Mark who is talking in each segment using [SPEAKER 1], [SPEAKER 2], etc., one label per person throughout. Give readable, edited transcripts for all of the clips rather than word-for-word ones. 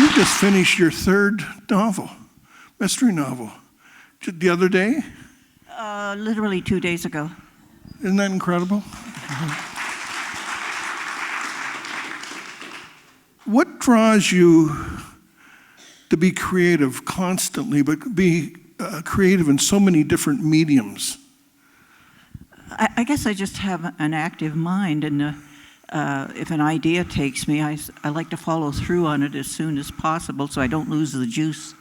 [SPEAKER 1] You just finished your third novel, mystery novel, the other day?
[SPEAKER 2] Literally 2 days ago.
[SPEAKER 1] Isn't that incredible? What draws you to be creative constantly, but be creative in so many different mediums?
[SPEAKER 2] I guess I just have an active mind, and if an idea takes me, I like to follow through on it as soon as possible so I don't lose the juice.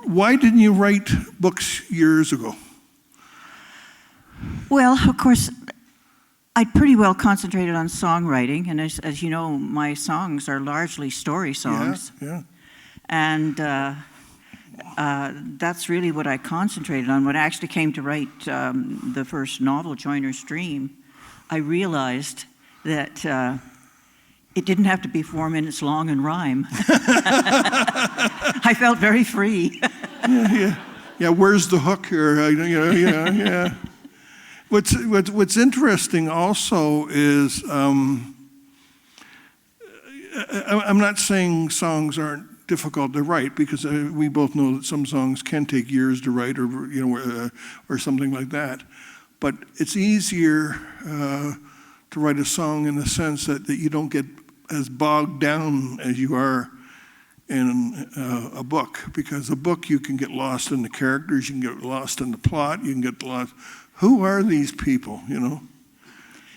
[SPEAKER 1] Why didn't you write books years ago?
[SPEAKER 2] Well, of course, I'd pretty well concentrated on songwriting, and as you know, my songs are largely story songs.
[SPEAKER 1] Yeah.
[SPEAKER 2] And that's really what I concentrated on. When I actually came to write the first novel, Joiner's Dream, I realized that it didn't have to be 4 minutes long and rhyme. I felt very free.
[SPEAKER 1] Yeah. Where's the hook here? Yeah. What's interesting also is I'm not saying songs aren't difficult to write, because we both know that some songs can take years to write, or something like that. But it's easier to write a song in the sense that you don't get as bogged down as you are in a book, because a book you can get lost in the characters, you can get lost in the plot, you can get lost. Who are these people,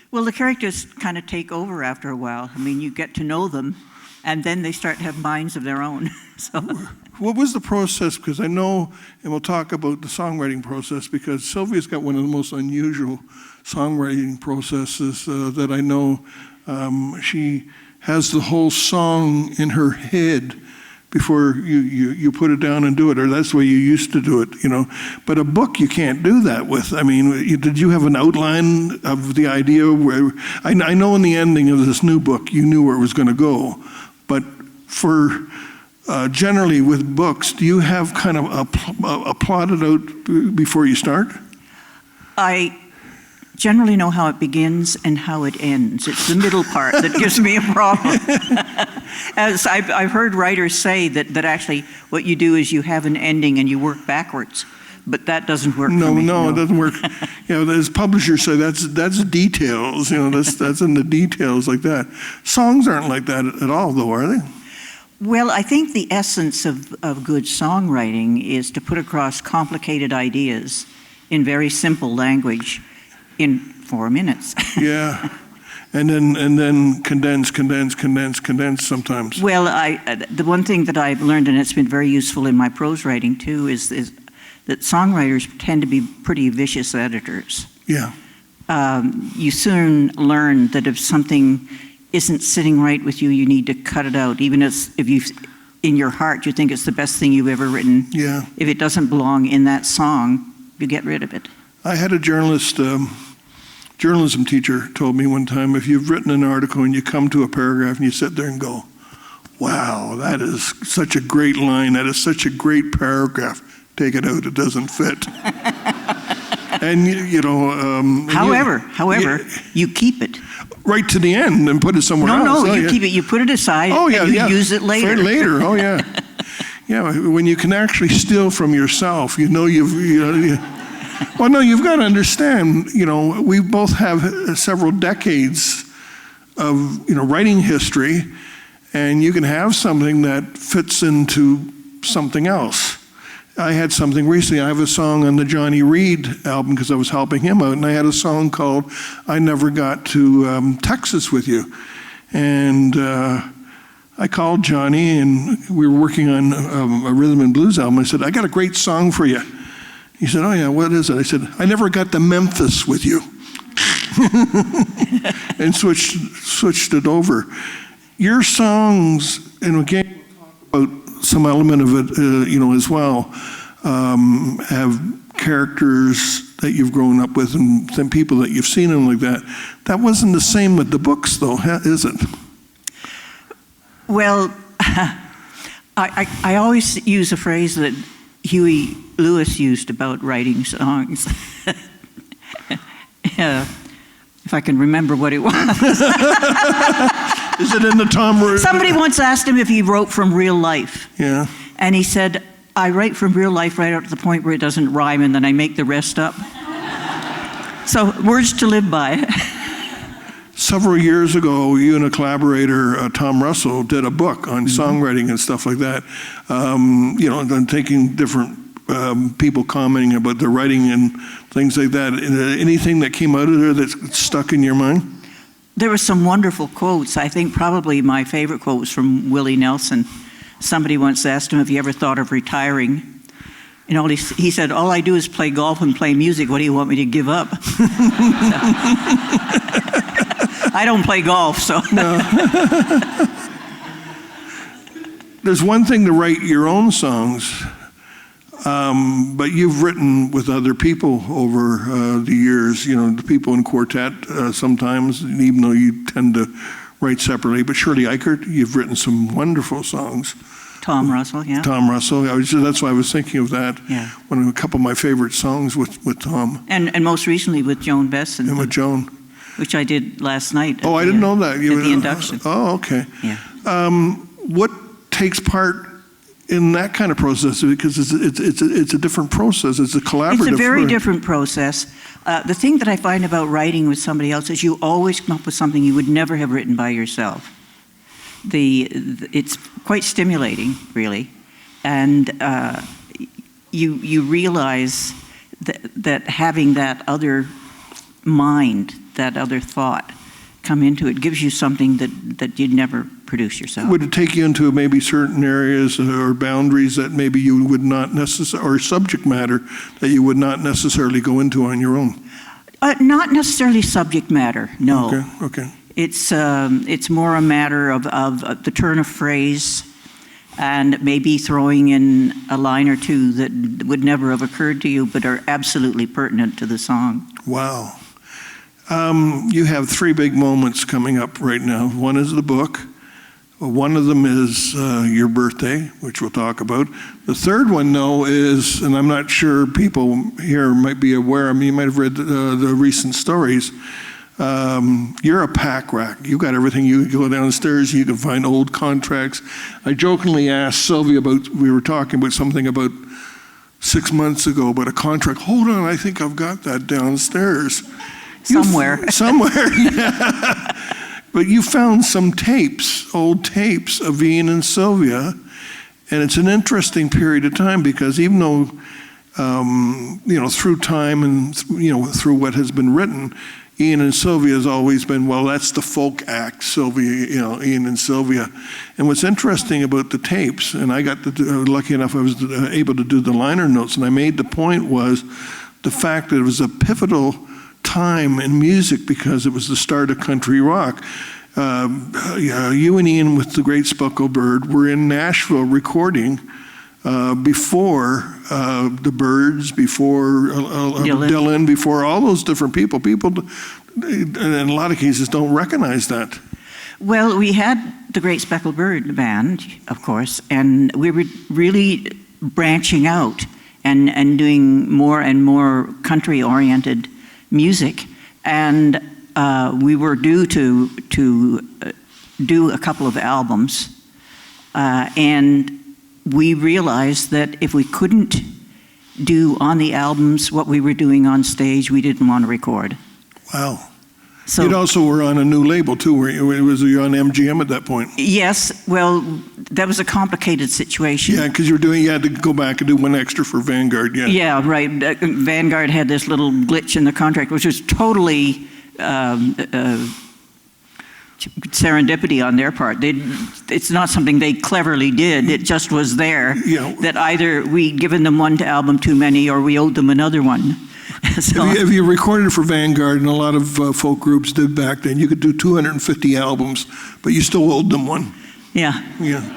[SPEAKER 2] Well, the characters kind of take over after a while. I mean, you get to know them, and then they start to have minds of their own. So,
[SPEAKER 1] what was the process? Because I know, and we'll talk about the songwriting process, because Sylvia's got one of the most unusual songwriting processes that I know. She has the whole song in her head before you put it down and do it, or that's the way you used to do it, But a book you can't do that with. I mean, did you have an outline of the idea? Where I know in the ending of this new book, you knew where it was going to go, but for generally with books, do you have kind of a plotted out before you start?
[SPEAKER 2] I generally know how it begins and how it ends. It's the middle part that gives me a problem. As I've heard writers say that actually what you do is you have an ending and you work backwards, but that doesn't work for me.
[SPEAKER 1] No, it doesn't work. As publishers say, that's details. That's in the details like that. Songs aren't like that at all, though, are they?
[SPEAKER 2] Well, I think the essence of good songwriting is to put across complicated ideas in very simple language in 4 minutes.
[SPEAKER 1] Yeah. And then condense sometimes.
[SPEAKER 2] Well, the one thing that I've learned, and it's been very useful in my prose writing too, is that songwriters tend to be pretty vicious editors.
[SPEAKER 1] Yeah.
[SPEAKER 2] You soon learn that if something isn't sitting right with you, you need to cut it out, even if you, in your heart, you think it's the best thing you've ever written.
[SPEAKER 1] Yeah.
[SPEAKER 2] If it doesn't belong in that song, you get rid of it.
[SPEAKER 1] I had a journalism teacher told me one time, if you've written an article and you come to a paragraph and you sit there and go, wow, that is such a great line, that is such a great paragraph, take it out, it doesn't fit. And
[SPEAKER 2] However, you keep it.
[SPEAKER 1] Right to the end and put it somewhere else.
[SPEAKER 2] No, you keep it, you put it aside, and you use it later.
[SPEAKER 1] For later, oh yeah. Yeah, when you can actually steal from yourself, well, no, you've got to understand, we both have several decades of, writing history, and you can have something that fits into something else. I had something recently. I have a song on the Johnny Reed album because I was helping him out, and I had a song called I Never Got to Texas With You. And I called Johnny, and we were working on a rhythm and blues album. I said, I got a great song for you. He said, oh yeah, what is it? I said, I never got to Memphis with you. And switched it over. Your songs, and again, we'll talk about some element of it, as well, have characters that you've grown up with and some people that you've seen and like that. That wasn't the same with the books, though, is it?
[SPEAKER 2] Well, I always use a phrase that Huey Lewis used about writing songs. If I can remember what it was.
[SPEAKER 1] Is it in the Tom?
[SPEAKER 2] Somebody once asked him if he wrote from real life.
[SPEAKER 1] Yeah.
[SPEAKER 2] And he said, I write from real life right up to the point where it doesn't rhyme, and then I make the rest up. So, words to live by.
[SPEAKER 1] Several years ago, you and a collaborator, Tom Russell, did a book on songwriting and stuff like that. You know, and taking different people commenting about their writing and things like that. Anything that came out of there that's stuck in your mind?
[SPEAKER 2] There were some wonderful quotes. I think probably my favorite quote was from Willie Nelson. Somebody once asked him if he ever thought of retiring. And he said, all I do is play golf and play music. What do you want me to give up? I don't play golf, so.
[SPEAKER 1] No. There's one thing to write your own songs, but you've written with other people over the years, you know, the people in Quartet sometimes, even though you tend to write separately. But Shirley Eichert, you've written some wonderful songs.
[SPEAKER 2] Tom Russell, yeah.
[SPEAKER 1] Tom Russell. That's why I was thinking of that.
[SPEAKER 2] Yeah.
[SPEAKER 1] One of a couple of my favorite songs with Tom.
[SPEAKER 2] And most recently with Joan Besson.
[SPEAKER 1] And with Joan.
[SPEAKER 2] Which I did last night.
[SPEAKER 1] Oh, I didn't know that.
[SPEAKER 2] At the induction.
[SPEAKER 1] Oh, okay.
[SPEAKER 2] Yeah.
[SPEAKER 1] What takes part in that kind of process? Because it's a different process. It's a collaborative.
[SPEAKER 2] It's a very different process. The thing that I find about writing with somebody else is you always come up with something you would never have written by yourself. It's quite stimulating, really, and you realize that having that other mind, that other thought come into it gives you something that you'd never produce yourself.
[SPEAKER 1] Would it take you into maybe certain areas or boundaries that maybe you would not necessarily, or subject matter that you would not necessarily go into on your own?
[SPEAKER 2] Not necessarily subject matter, no.
[SPEAKER 1] Okay.
[SPEAKER 2] It's more a matter of the turn of phrase and maybe throwing in a line or two that would never have occurred to you but are absolutely pertinent to the song.
[SPEAKER 1] Wow. You have 3 big moments coming up right now. One is the book. One of them is your birthday, which we'll talk about. The third one, though, is, and I'm not sure people here might be aware, I mean, you might have read the recent stories. You're a pack rack. You got everything. You can go downstairs, you can find old contracts. I jokingly asked Sylvia we were talking about something about 6 months ago about a contract. Hold on, I think I've got that downstairs.
[SPEAKER 2] Somewhere.
[SPEAKER 1] Somewhere, yeah. But you found some tapes, old tapes of Ian and Sylvia, and it's an interesting period of time because even though, you know, through time and, you know, through what has been written, Ian and Sylvia has always been, well, that's the folk act, Sylvia, you know, Ian and Sylvia. And what's interesting about the tapes, and I got lucky enough I was able to do the liner notes, and I made the point was the fact that it was a pivotal time in music because it was the start of country rock. You and Ian with the Great Speckled Bird were in Nashville recording before the Byrds, before Dylan, before all those different people. People, in a lot of cases, don't recognize that.
[SPEAKER 2] Well, we had the Great Speckled Bird band, of course, and we were really branching out and doing more and more country-oriented music, and we were due to do a couple of albums, and we realized that if we couldn't do on the albums what we were doing on stage, we didn't want to record.
[SPEAKER 1] Wow.
[SPEAKER 2] So,
[SPEAKER 1] you also were on a new label too, were you? Was you on MGM at that point?
[SPEAKER 2] Yes, well, that was a complicated situation.
[SPEAKER 1] Yeah, because you had to go back and do one extra for Vanguard, yeah.
[SPEAKER 2] Yeah, right. Vanguard had this little glitch in the contract, which was totally serendipity on their part. It's not something they cleverly did. It just was there.
[SPEAKER 1] Yeah.
[SPEAKER 2] That either we'd given them one album too many or we owed them another one. So,
[SPEAKER 1] if you recorded for Vanguard, and a lot of folk groups did back then, you could do 250 albums, but you still owed them one.
[SPEAKER 2] Yeah.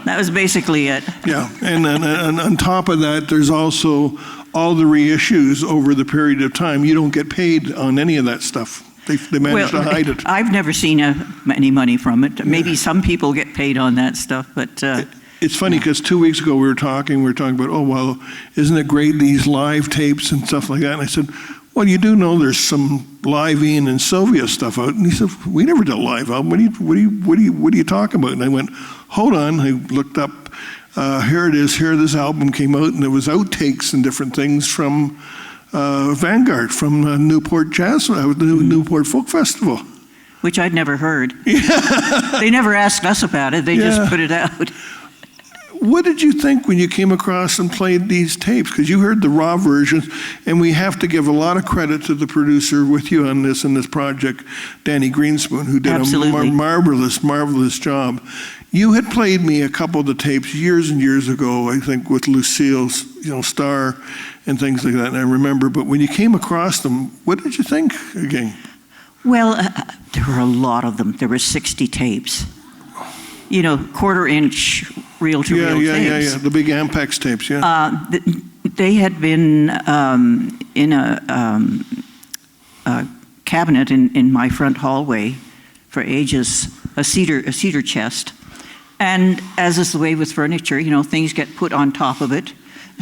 [SPEAKER 2] That was basically it.
[SPEAKER 1] Yeah, and on top of that, there's also all the reissues over the period of time. You don't get paid on any of that stuff. They managed to hide it.
[SPEAKER 2] I've never seen any money from it. Maybe some people get paid on that stuff, but...
[SPEAKER 1] It's funny because 2 weeks ago we were talking about, oh, well, isn't it great, these live tapes and stuff like that? And I said, well, you do know there's some live Ian and Sylvia stuff out. And he said, we never did a live album. What are you talking about? And I went, hold on. I looked up, here it is. Here this album came out, and there was outtakes and different things from Vanguard, from Newport Jazz, Newport Folk Festival.
[SPEAKER 2] Which I'd never heard. They never asked us about it. They just put it out.
[SPEAKER 1] What did you think when you came across and played these tapes? Because you heard the raw versions, and we have to give a lot of credit to the producer with you on this, in this project, Danny Greenspoon, who did a marvelous job. You had played me a couple of the tapes years and years ago, I think, with Lucille's, Star and things like that, and I remember. But when you came across them, what did you think again?
[SPEAKER 2] Well, there were a lot of them. There were 60 tapes. Quarter-inch reel-to-reel tapes.
[SPEAKER 1] The big Ampex tapes,
[SPEAKER 2] They had been in a cabinet in my front hallway for ages, a cedar chest. And as is the way with furniture, things get put on top of it,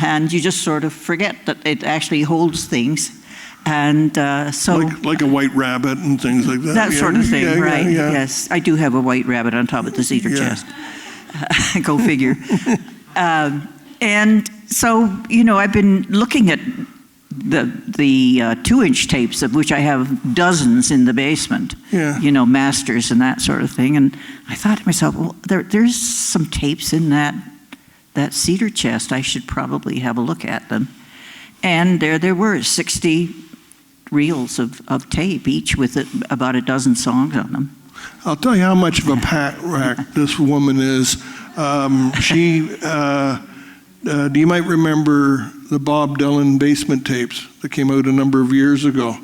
[SPEAKER 2] and you just sort of forget that it actually holds things. And so...
[SPEAKER 1] Like a white rabbit and things like that.
[SPEAKER 2] That sort of thing, right? Yes, I do have a white rabbit on top of the cedar chest. Go figure. And so, I've been looking at the 2-inch tapes, of which I have dozens in the basement. Masters and that sort of thing. And I thought to myself, well, there's some tapes in that cedar chest. I should probably have a look at them. And there were 60 reels of tape, each with about a dozen songs on them.
[SPEAKER 1] I'll tell you how much of a pack rack this woman is. You might remember the Bob Dylan basement tapes that came out a number of years ago.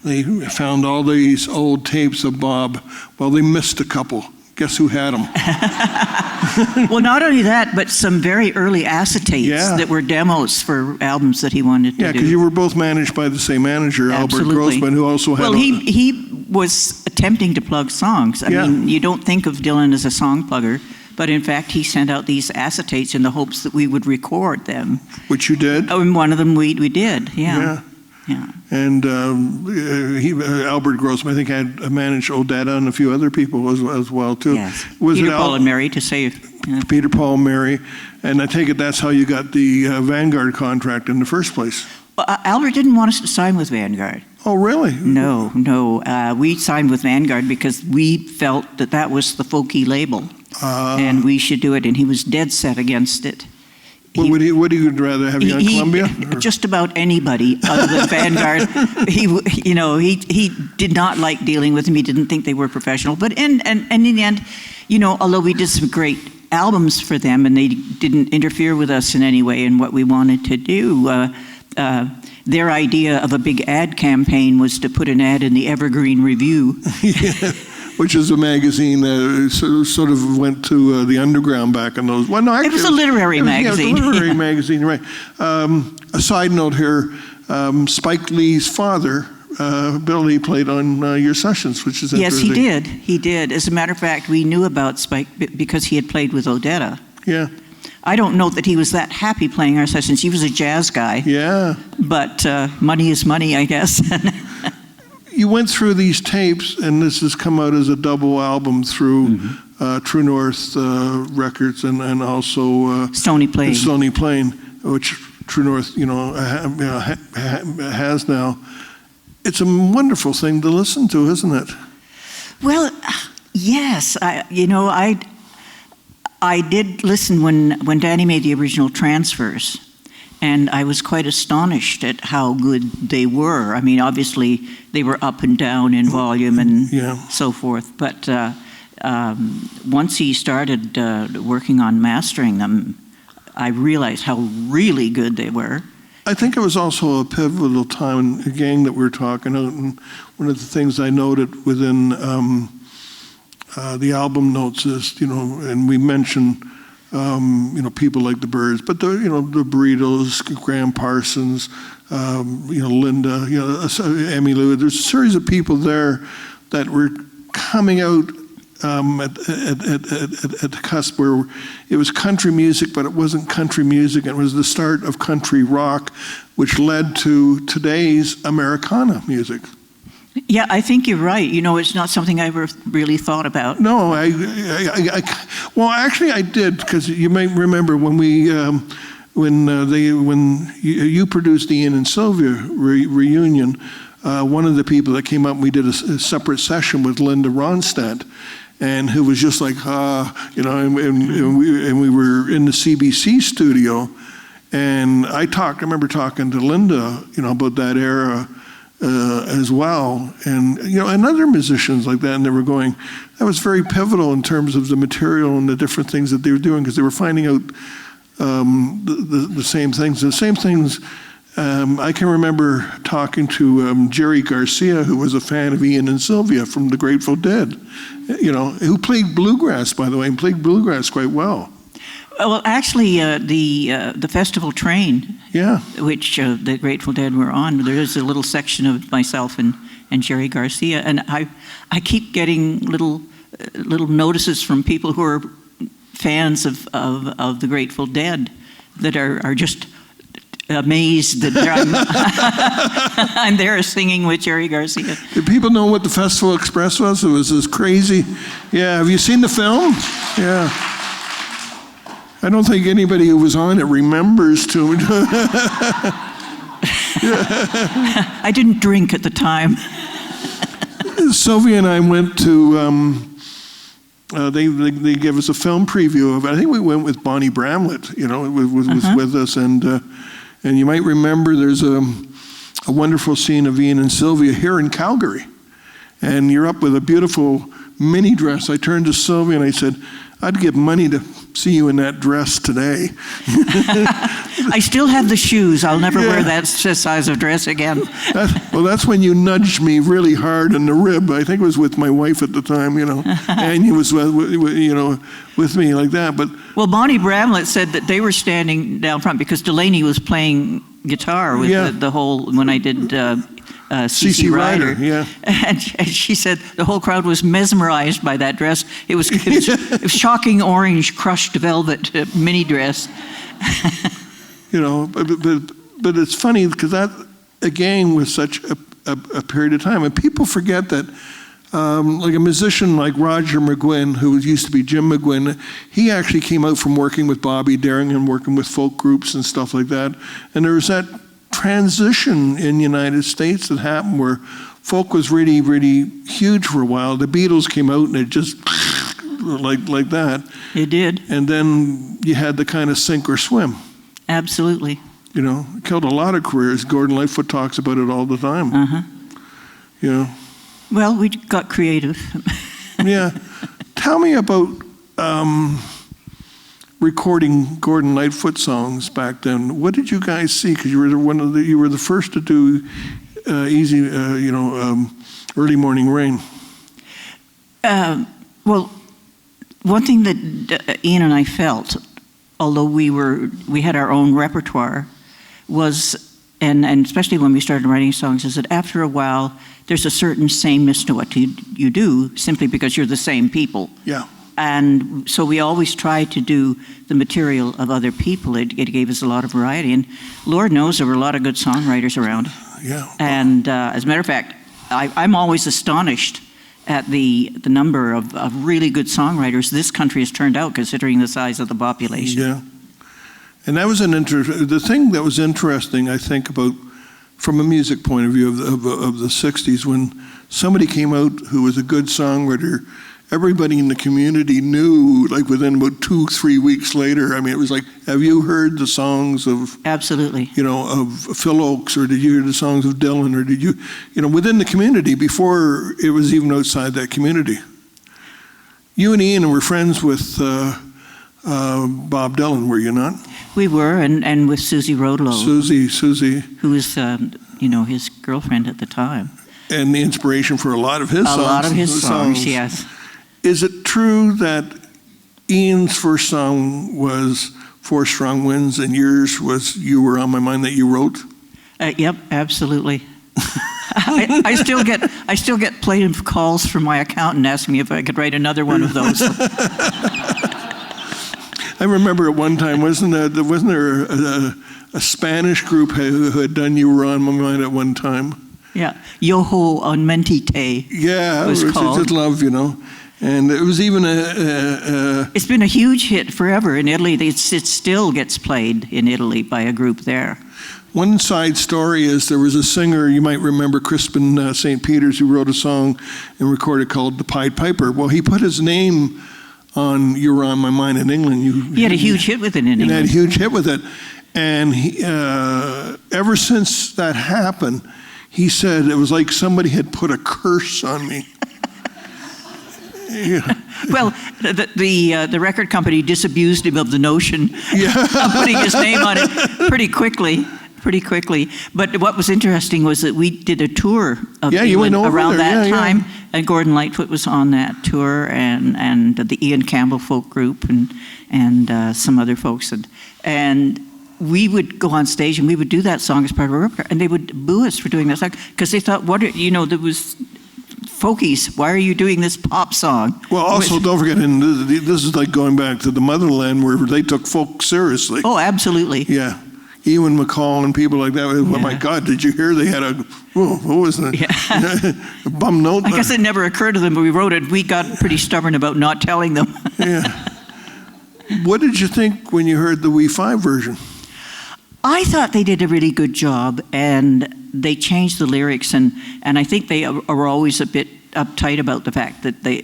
[SPEAKER 1] They found all these old tapes of Bob. Well, they missed a couple. Guess who had them?
[SPEAKER 2] Well, not only that, but some very early acetates that were demos for albums that he wanted to do.
[SPEAKER 1] Yeah, because you were both managed by the same manager,
[SPEAKER 2] Absolutely.
[SPEAKER 1] Albert Grossman, who also had...
[SPEAKER 2] Well, he was attempting to plug songs. I mean, you don't think of Dylan as a song plugger, but in fact, he sent out these acetates in the hopes that we would record them.
[SPEAKER 1] Which you did?
[SPEAKER 2] Oh, and one of them we did, yeah.
[SPEAKER 1] And Albert Grossman, I think, had managed Odetta and a few other people as well, too.
[SPEAKER 2] Yes, Peter, Paul, and Mary, to say.
[SPEAKER 1] Peter, Paul, and Mary. And I take it that's how you got the Vanguard contract in the first place.
[SPEAKER 2] Well, Albert didn't want us to sign with Vanguard.
[SPEAKER 1] Oh, really?
[SPEAKER 2] No. We signed with Vanguard because we felt that was the folky label, and we should do it, and he was dead set against it.
[SPEAKER 1] Would he rather have you on Columbia?
[SPEAKER 2] Just about anybody other than Vanguard. He did not like dealing with them. He didn't think they were professional. But in the end, although we did some great albums for them and they didn't interfere with us in any way in what we wanted to do, their idea of a big ad campaign was to put an ad in the Evergreen Review.
[SPEAKER 1] Which is a magazine that sort of went to the underground back in those... Well, no, actually,
[SPEAKER 2] it was a literary magazine.
[SPEAKER 1] Yeah, it was a literary magazine, right. A side note here, Spike Lee's father, Billy, played on your sessions, which is interesting.
[SPEAKER 2] Yes, he did. As a matter of fact, we knew about Spike because he had played with Odetta.
[SPEAKER 1] Yeah.
[SPEAKER 2] I don't know that he was that happy playing our sessions. He was a jazz guy.
[SPEAKER 1] Yeah.
[SPEAKER 2] But money is money, I guess.
[SPEAKER 1] You went through these tapes, and this has come out as a double album through True North Records and also
[SPEAKER 2] Stony
[SPEAKER 1] Plain, which True North, has now. It's a wonderful thing to listen to, isn't it?
[SPEAKER 2] Well, yes. I did listen when Danny made the original transfers. And I was quite astonished at how good they were. I mean, obviously, they were up and down in volume and so forth. But once he started working on mastering them, I realized how really good they were.
[SPEAKER 1] I think it was also a pivotal time, again, that we're talking about. And one of the things I noted within the album notes is, and we mentioned... people like the Byrds, but the Burritos, Graham Parsons, Linda, Emmylou. There's a series of people there that were coming out at the cusp where it was country music, but it wasn't country music. It was the start of country rock, which led to today's Americana music.
[SPEAKER 2] Yeah, I think you're right. You know, it's not something I ever really thought about.
[SPEAKER 1] No, well, actually, I did, because you might remember when you produced the Ian and Sylvia reunion. One of the people that came up, we did a separate session with Linda Ronstadt, and who was just like, you know, and we were in the CBC studio, and I remember talking to Linda, you know, about that era as well, and you know, and other musicians like that, and they were going, that was very pivotal in terms of the material and the different things that they were doing, because they were finding out the same things. The same things. I can remember talking to Jerry Garcia, who was a fan of Ian and Sylvia from the Grateful Dead, you know, who played bluegrass, by the way, and played bluegrass quite well.
[SPEAKER 2] Well, actually, the festival train,
[SPEAKER 1] Yeah.
[SPEAKER 2] which the Grateful Dead were on, there's a little section of myself and Jerry Garcia, and I keep getting little notices from people who are fans of the Grateful Dead that are just amazed that I'm there singing with Jerry Garcia.
[SPEAKER 1] Did people know what the Festival Express was? It was this crazy. Yeah, have you seen the film? Yeah. I don't think anybody who was on it remembers too much.
[SPEAKER 2] I didn't drink at the time.
[SPEAKER 1] Sylvia and I went to, they gave us a film preview of it. I think we went with Bonnie Bramlett, you know, was with us. And you might remember there's a wonderful scene of Ian and Sylvia here in Calgary. And you're up with a beautiful mini dress. I turned to Sylvia and I said, I'd give money to see you in that dress today.
[SPEAKER 2] I still have the shoes. I'll never wear that size of dress again.
[SPEAKER 1] That's when you nudged me really hard in the rib. I think it was with my wife at the time, you know, and he was, you know, with me like that. But
[SPEAKER 2] well, Bonnie Bramlett said that they were standing down front because Delaney was playing guitar with the whole, when I did C.C. Ryder.
[SPEAKER 1] Yeah.
[SPEAKER 2] And she said the whole crowd was mesmerized by that dress. It was shocking orange crushed velvet mini dress.
[SPEAKER 1] You know, but it's funny because that, again, was such a period of time. And people forget that, like a musician like Roger McGuinn, who used to be Jim McGuinn, he actually came out from working with Bobby Darin and working with folk groups and stuff like that. And there was that transition in the United States that happened where folk was really, really huge for a while. The Beatles came out and it just like that.
[SPEAKER 2] It did.
[SPEAKER 1] And then you had the kind of sink or swim.
[SPEAKER 2] Absolutely.
[SPEAKER 1] You know, it killed a lot of careers. Gordon Lightfoot talks about it all the time. You know.
[SPEAKER 2] Well, we got creative.
[SPEAKER 1] Yeah. Tell me about recording Gordon Lightfoot songs back then. What did you guys see? Because you were the first to do Early Morning Rain.
[SPEAKER 2] Well, one thing that Ian and I felt, although we had our own repertoire, was, and especially when we started writing songs, is that after a while there's a certain sameness to what you do, simply because you're the same people.
[SPEAKER 1] Yeah.
[SPEAKER 2] And so we always tried to do the material of other people. It gave us a lot of variety. And Lord knows there were a lot of good songwriters around.
[SPEAKER 1] Yeah.
[SPEAKER 2] And as a matter of fact, I'm always astonished at the number of really good songwriters this country has turned out, considering the size of the population.
[SPEAKER 1] Yeah. And that was the thing that was interesting, I think, about from a music point of view of the 60s, when somebody came out who was a good songwriter, everybody in the community knew, like within about 2-3 weeks later. I mean, it was like, have you heard the songs of...
[SPEAKER 2] Absolutely.
[SPEAKER 1] You know, of Phil Oakes, or did you hear the songs of Dylan, or did you, within the community before it was even outside that community. You and Ian were friends with Bob Dylan, were you not?
[SPEAKER 2] We were, and with Susie Rotolo.
[SPEAKER 1] Susie.
[SPEAKER 2] Who was, his girlfriend at the time.
[SPEAKER 1] And the inspiration for a lot of his songs.
[SPEAKER 2] A lot of his songs, yes.
[SPEAKER 1] Is it true that Ian's first song was Four Strong Winds and yours was You Were On My Mind that you wrote?
[SPEAKER 2] Yep, absolutely. I still get plaintive calls from my accountant asking me if I could write another one of those.
[SPEAKER 1] I remember at one time, wasn't there a Spanish group who had done "You Were on My Mind" at one time?
[SPEAKER 2] Yeah, Yoho on Mentite.
[SPEAKER 1] Yeah,
[SPEAKER 2] was called.
[SPEAKER 1] Just love, and it was even
[SPEAKER 2] It's been a huge hit forever in Italy. It still gets played in Italy by a group there.
[SPEAKER 1] One side story is there was a singer, you might remember Crispin St. Peter's, who wrote a song and recorded called "The Pied Piper." Well, he put his name on "You Were on My Mind" in England.
[SPEAKER 2] He had a huge hit with it in England.
[SPEAKER 1] He had a huge hit with it. And ever since that happened, he said it was like somebody had put a curse on me. Yeah.
[SPEAKER 2] Well, the record company disabused him of the notion of putting his name on it pretty quickly. But what was interesting was that we did a tour of England around that time, and Gordon Lightfoot was on that tour, and the Ian Campbell folk group, and some other folks, and we would go on stage and we would do that song as part of our repertoire, and they would boo us for doing that song because they thought, there was folkies, why are you doing this pop song?
[SPEAKER 1] Well, also, don't forget, and this is like going back to the motherland where they took folk seriously.
[SPEAKER 2] Oh, absolutely.
[SPEAKER 1] Yeah. Ewan McCall and people like that. Oh, my God, did you hear they had what was it?
[SPEAKER 2] Yeah.
[SPEAKER 1] A bum note?
[SPEAKER 2] I guess it never occurred to them, but we wrote it. We got pretty stubborn about not telling them.
[SPEAKER 1] Yeah. What did you think when you heard the We5 version?
[SPEAKER 2] I thought they did a really good job, and they changed the lyrics, and I think they are always a bit uptight about the fact that they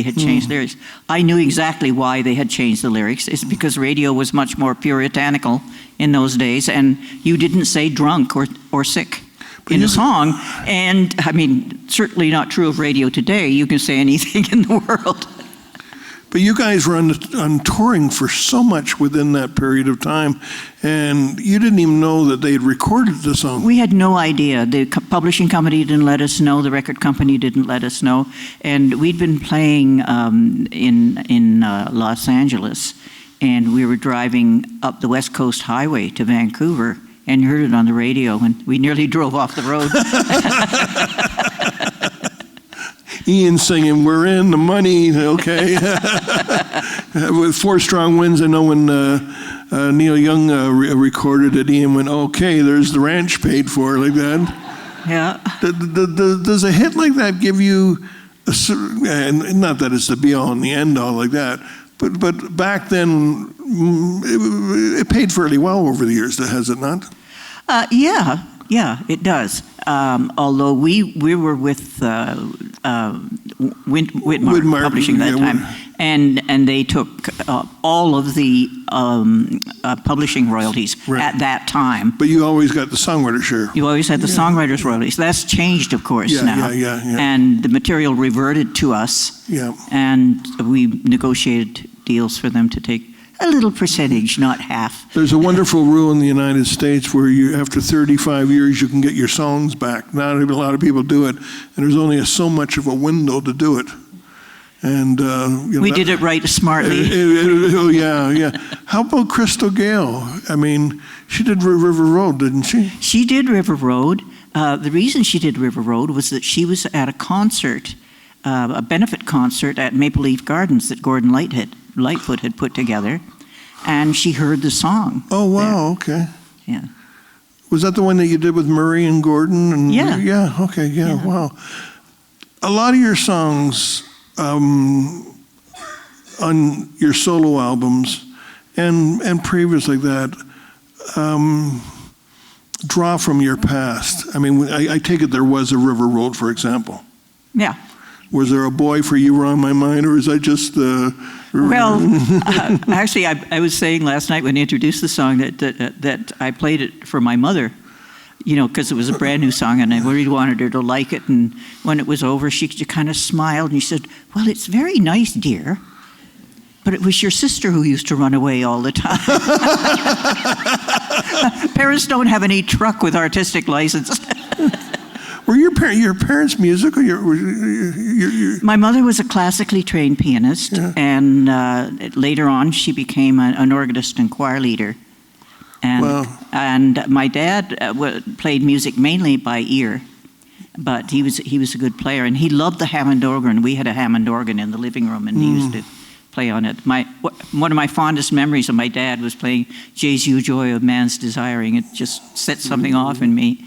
[SPEAKER 2] had changed lyrics. I knew exactly why they had changed the lyrics. It's because radio was much more puritanical in those days, and you didn't say drunk or sick in a song. And I mean, certainly not true of radio today. You can say anything in the world.
[SPEAKER 1] But you guys were on touring for so much within that period of time, and you didn't even know that they had recorded the song.
[SPEAKER 2] We had no idea. The publishing company didn't let us know. The record company didn't let us know. And we'd been playing in Los Angeles, and we were driving up the West Coast Highway to Vancouver, and heard it on the radio, and we nearly drove off the road.
[SPEAKER 1] Ian singing, "We're in the money," okay. With Four Strong Winds, I know when Neil Young recorded it, Ian went, "Okay, there's the ranch paid for," like that.
[SPEAKER 2] Yeah.
[SPEAKER 1] Does a hit like that give you, and not that it's the be-all and the end-all like that, but back then, it paid fairly well over the years, has it not?
[SPEAKER 2] Yeah, it does. Although we were with Whitmar Publishing that time, and they took all of the publishing royalties at that time.
[SPEAKER 1] But you always got the songwriter share.
[SPEAKER 2] You always had the songwriters' royalties. That's changed, of course, now.
[SPEAKER 1] Yeah.
[SPEAKER 2] And the material reverted to us.
[SPEAKER 1] Yeah.
[SPEAKER 2] And we negotiated deals for them to take a little percentage, not half.
[SPEAKER 1] There's a wonderful rule in the United States where after 35 years, you can get your songs back. Not a lot of people do it, and there's only so much of a window to do it. And
[SPEAKER 2] we did it right smartly.
[SPEAKER 1] Yeah. How about Crystal Gale? I mean, she did River Road, didn't she?
[SPEAKER 2] She did River Road. The reason she did River Road was that she was at a concert, a benefit concert at Maple Leaf Gardens that Gordon Lightfoot had put together, and she heard the song.
[SPEAKER 1] Oh, wow,
[SPEAKER 2] there.
[SPEAKER 1] Okay.
[SPEAKER 2] Yeah.
[SPEAKER 1] Was that the one that you did with Murray and Gordon? And
[SPEAKER 2] yeah.
[SPEAKER 1] Yeah, okay, yeah, wow. A lot of your songs on your solo albums and previous like that draw from your past. I mean, I take it there was a River Road, for example.
[SPEAKER 2] Yeah.
[SPEAKER 1] Was there a Boy for You Were on My Mind, or is that just the...
[SPEAKER 2] Well, actually, I was saying last night when I introduced the song that I played it for my mother, because it was a brand new song, and I really wanted her to like it. And when it was over, she kind of smiled, and she said, "Well, it's very nice, dear, but it was your sister who used to run away all the time." Parents don't have any truck with artistic license.
[SPEAKER 1] Were your parents musical?
[SPEAKER 2] My mother was a classically trained pianist, and later on she became an organist and choir leader. And my dad played music mainly by ear. But he was a good player, and he loved the Hammond organ. We had a Hammond organ in the living room, and he used to play on it. One of my fondest memories of my dad was playing Jay's You Joy of Man's Desiring. It just set something off in me.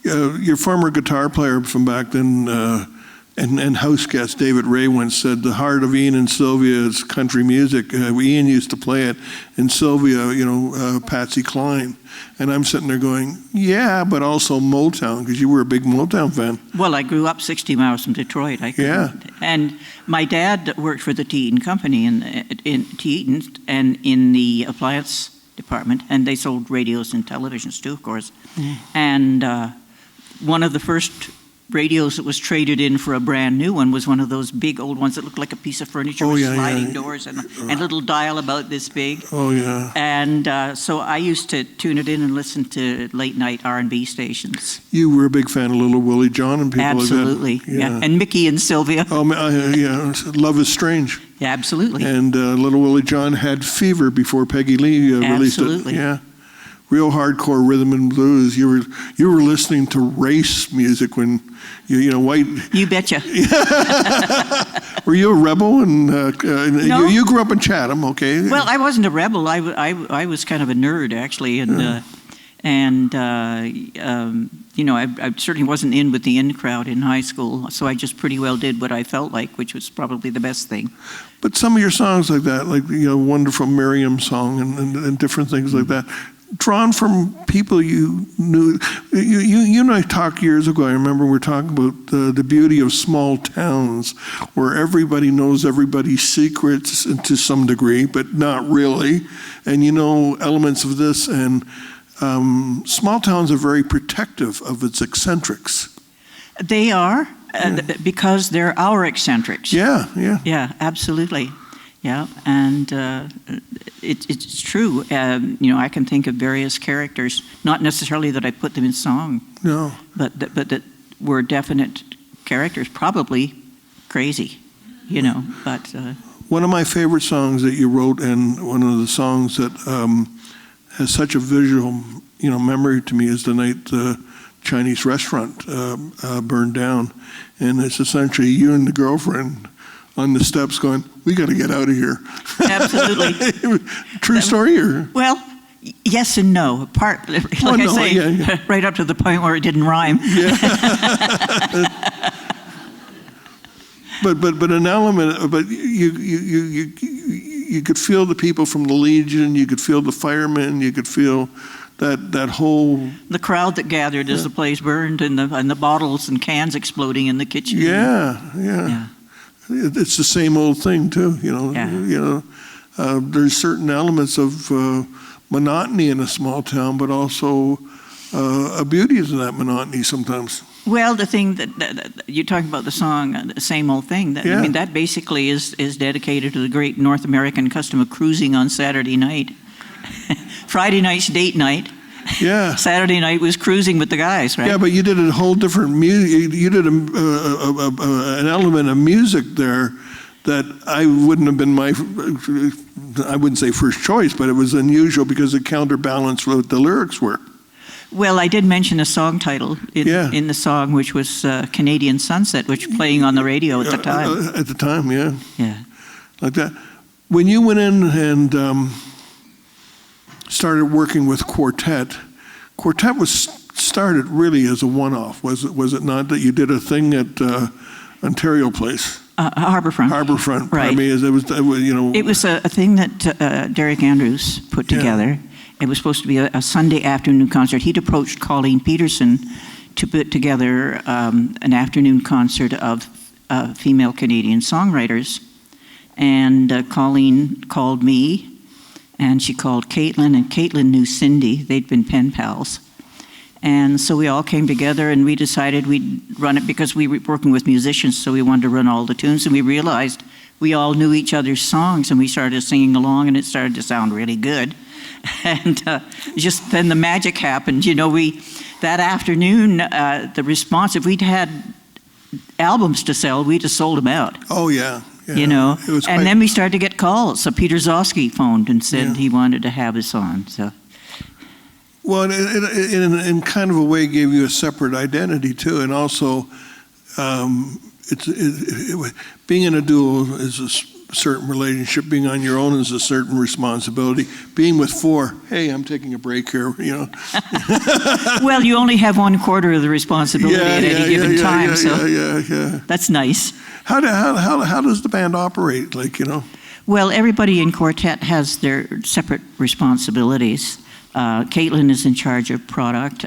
[SPEAKER 1] Your former guitar player from back then and house guest David Ray once said the heart of Ian and Sylvia is country music. Ian used to play it, and Sylvia, Patsy Cline. And I'm sitting there going, yeah, but also Motown, because you were a big Motown fan.
[SPEAKER 2] Well, I grew up 60 miles from Detroit. And my dad worked for the Teton Company in Teton and in the appliance department, and they sold radios and televisions too, of course. And one of the first radios that was traded in for a brand new one was one of those big old ones that looked like a piece of furniture with sliding doors and a little dial about this big.
[SPEAKER 1] Oh, yeah.
[SPEAKER 2] And so I used to tune it in and listen to late night R&B stations.
[SPEAKER 1] You were a big fan of Little Willie John and people
[SPEAKER 2] Absolutely,
[SPEAKER 1] like that.
[SPEAKER 2] yeah. And Mickey and Sylvia.
[SPEAKER 1] Oh, yeah. Love is Strange.
[SPEAKER 2] Yeah, absolutely.
[SPEAKER 1] And Little Willie John had Fever before Peggy Lee released it.
[SPEAKER 2] Absolutely.
[SPEAKER 1] Yeah. Real hardcore rhythm and blues. You were listening to race music when white.
[SPEAKER 2] You betcha.
[SPEAKER 1] Were you a rebel? And
[SPEAKER 2] No.
[SPEAKER 1] you grew up in Chatham, okay?
[SPEAKER 2] Well, I wasn't a rebel. I was kind of a nerd actually, and I certainly wasn't in with the in crowd in high school. So I just pretty well did what I felt like, which was probably the best thing.
[SPEAKER 1] But some of your songs like that, like wonderful Miriam song and different things like that, drawn from people you knew. You and I talked years ago. I remember we were talking about the beauty of small towns where everybody knows everybody's secrets to some degree, but not really. And elements of this. And small towns are very protective of its eccentrics.
[SPEAKER 2] They are, because they're our eccentrics.
[SPEAKER 1] Yeah.
[SPEAKER 2] Yeah, absolutely. Yeah, and it's true. I can think of various characters, not necessarily that I put them in song.
[SPEAKER 1] No.
[SPEAKER 2] But that were definite characters, probably crazy, but...
[SPEAKER 1] One of my favorite songs that you wrote, and one of the songs that has such a visual, memory to me, is the night the Chinese restaurant burned down. And it's essentially you and the girlfriend on the steps going, we got to get out of here.
[SPEAKER 2] Absolutely.
[SPEAKER 1] True story? Or?
[SPEAKER 2] Well, yes and no. Right up to the point where it didn't rhyme.
[SPEAKER 1] Yeah. but an element, but you could feel the people from the Legion, you could feel the firemen, you could feel that whole...
[SPEAKER 2] The crowd that gathered as the place burned, and the bottles and cans exploding in the kitchen.
[SPEAKER 1] Yeah. It's the same old thing too, There's certain elements of monotony in a small town, but also a beauty to that monotony sometimes.
[SPEAKER 2] Well, the thing that you're talking about, the song, the same old thing. That basically is dedicated to the great North American custom of cruising on Saturday night. Friday night's date night.
[SPEAKER 1] Yeah.
[SPEAKER 2] Saturday night was cruising with the guys, right?
[SPEAKER 1] Yeah, but you did a whole different music. You did an element of music there that I wouldn't have been I wouldn't say first choice, but it was unusual because it counterbalanced what the lyrics were.
[SPEAKER 2] Well, I did mention a song title in the song, which was Canadian Sunset, which was playing on the radio at the time.
[SPEAKER 1] At the time, yeah.
[SPEAKER 2] Yeah.
[SPEAKER 1] Like that. When you went in and started working with Quartet was started really as a one-off, was it not, that you did a thing at Ontario Place?
[SPEAKER 2] Harbourfront.
[SPEAKER 1] I
[SPEAKER 2] Right.
[SPEAKER 1] mean,
[SPEAKER 2] It was a thing that Derek Andrews put together. It was supposed to be a Sunday afternoon concert. He'd approached Colleen Peterson to put together an afternoon concert of female Canadian songwriters. And Colleen called me, and she called Caitlin, and Caitlin knew Cindy. They'd been pen pals. And so we all came together, and we decided we'd run it because we were working with musicians, so we wanted to run all the tunes. And we realized we all knew each other's songs, and we started singing along, and it started to sound really good. And just then the magic happened. That afternoon, the response, if we'd had albums to sell, we'd have sold them out.
[SPEAKER 1] Oh, yeah.
[SPEAKER 2] It was and then we started to get calls. So Peter Zosky phoned and said he wanted to have us on. So
[SPEAKER 1] Well, in kind of a way, gave you a separate identity too, and also, being in a duo is a certain relationship. Being on your own is a certain responsibility. Being with four, hey, I'm taking a break here.
[SPEAKER 2] Well, you only have 1/4 of the responsibility at any given time, so that's nice.
[SPEAKER 1] How does the band operate?
[SPEAKER 2] Well, everybody in Quartet has their separate responsibilities. Caitlin is in charge of product.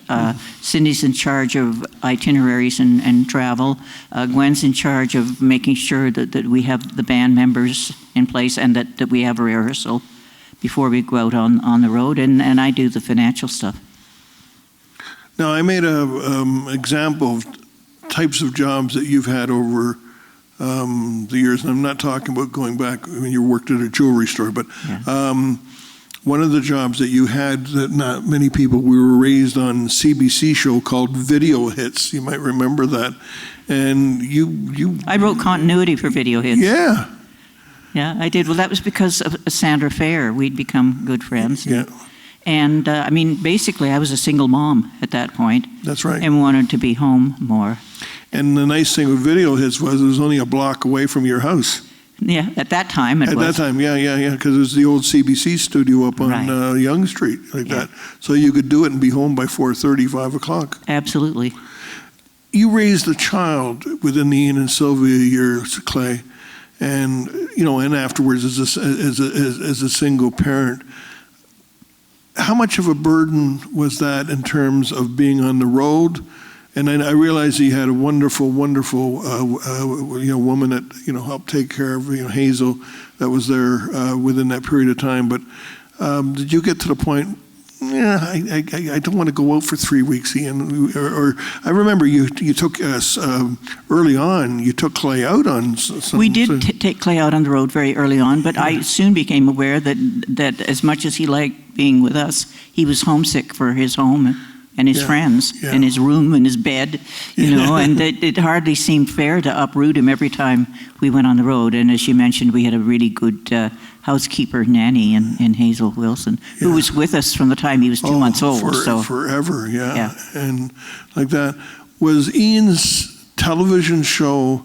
[SPEAKER 2] Cindy's in charge of itineraries and travel. Gwen's in charge of making sure that we have the band members in place and that we have a rehearsal before we go out on the road. And I do the financial stuff.
[SPEAKER 1] Now, I made an example of types of jobs that you've had over the years. And I'm not talking about going back when you worked at a jewelry store, but one of the jobs that you had that not many people, we were raised on a CBC show called Video Hits. You might remember that. And
[SPEAKER 2] I wrote continuity for Video Hits.
[SPEAKER 1] Yeah.
[SPEAKER 2] Yeah, I did. Well, that was because of Sandra Fair. We'd become good friends.
[SPEAKER 1] Yeah.
[SPEAKER 2] And basically, I was a single mom at that point.
[SPEAKER 1] That's right.
[SPEAKER 2] And wanted to be home more.
[SPEAKER 1] And the nice thing with Video Hits was it was only a block away from your house.
[SPEAKER 2] Yeah, at that time it was.
[SPEAKER 1] At that time, yeah, because it was the old CBC studio up on Yonge Street, that. So you could do it and be home by 4:30, 5 o'clock.
[SPEAKER 2] Absolutely.
[SPEAKER 1] You raised a child within the Ian and Sylvia years, Clay, and and afterwards as a single parent. How much of a burden was that in terms of being on the road? And I realized you had a wonderful woman that helped take care of Hazel, that was there within that period of time. But did you get to the point? I don't want to go out for 3 weeks, Ian. Or I remember you took us early on. You took Clay out on.
[SPEAKER 2] We did take Clay out on the road very early on, but I soon became aware that as much as he liked being with us, he was homesick for his home and his friends, and his room and his bed, and it hardly seemed fair to uproot him every time we went on the road. And as you mentioned, we had a really good housekeeper nanny in Hazel Wilson, who was with us from the time he was 2 months old.
[SPEAKER 1] Forever, and like that. Was Ian's television show